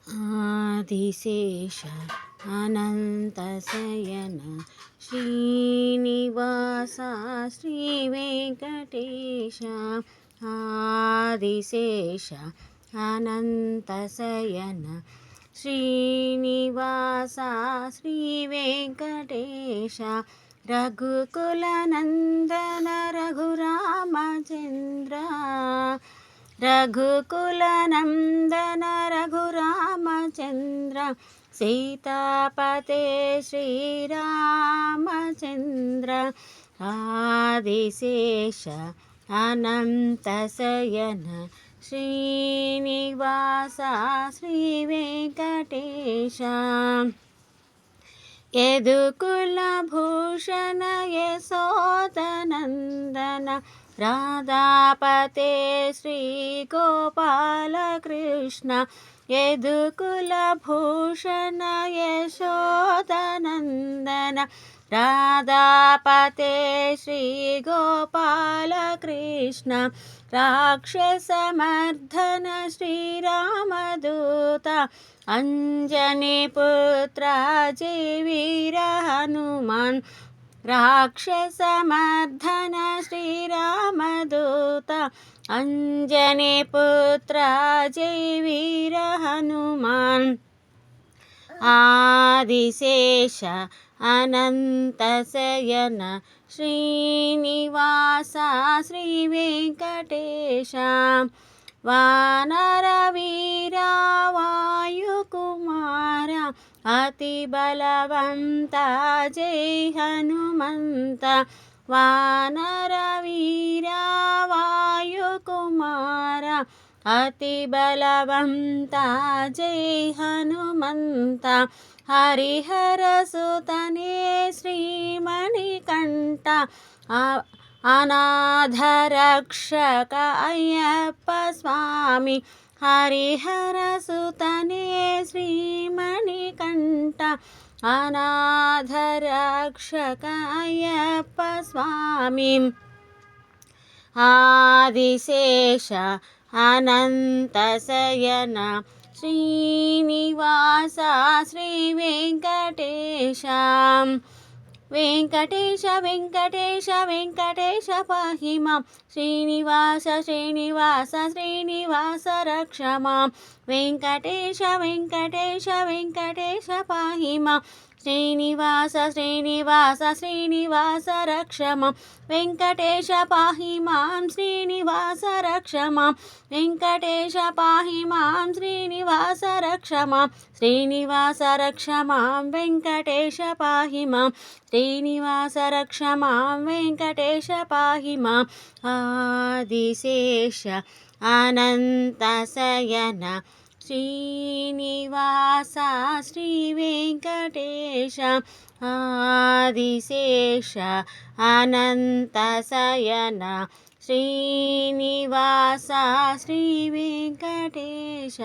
ఆదిశేష అనంతశయన శ్రీనివాస శ్రీ వెంకటేశ. ఆదిశేష అనంతశయన శ్రీనివాస శ్రీ వెంకటేశ. రఘుకులనందన రఘురామచంద్ర, రఘుకులనందన రఘురామచంద్ర, సీతాపతే శ్రీరామచంద్ర. ఆదిశేష అనంతశయన శ్రీనివాస శ్రీ వెంకటేశ. యదుకుల భూషణ యశోదనందన, రాధాపతే శ్రీ గోపాలకృష్ణ. యదుకుల భూషణ యశోదనందన, రాధాపతే శ్రీ గోపాలకృష్ణ. రాక్షసమర్దన శ్రీరామదూత, అంజనీపుత్ర జయ వీర హనుమాన్. రాక్షసమర్దన శ్రీరామదూత, అంజనీపుత్ర జయ వీర హనుమాన్. ఆదిశేష అనంతశయన శ్రీనివాస శ్రీ వెంకటేశ. వానర వీర వాయుకుమార, అతి బలవంత జై హనుమంత. వానర వీర వాయుకుమార, అతి బలవంత జై హనుమంత. హరిహర సుతనే శ్రీమణికంఠ, అనాథ రక్షక అయ్యప్ప స్వామి. హరిహర సుతనే శ్రీమణికంఠ, అనాథ రక్షక అయ్యప్ప స్వామి. ఆదిశేష అనంతశయన శ్రీనివాస శ్రీ వెంకటేశ. వెంకటేశ వెంకటేశ వెంకటేశ పాహి మాం. శ్రీనివాస శ్రీనివాస శ్రీనివాస రక్ష మాం. వెంకటేశ వెంకటేశ వెంకటేశ పాహి మాం. శ్రీనివాస శ్రీనివాస శ్రీనివాస రక్ష మాం. వెంకటేశ పాహి మాం. శ్రీనివాస రక్ష మాం. వెంకటేశ పాహి మాం. శ్రీనివాస రక్ష మాం. శ్రీనివాస రక్ష మాం. వెంకటేశ పాహి మాం. శ్రీనివాస రక్ష మాం. వెంకటేశ పాహి మాం. ఆదిశేష అనంతశయన శ్రీనివాస శ్రీ వెంకటేశ. ఆదిశేష అనంతశయన శ్రీనివాస శ్రీ వెంకటేశ.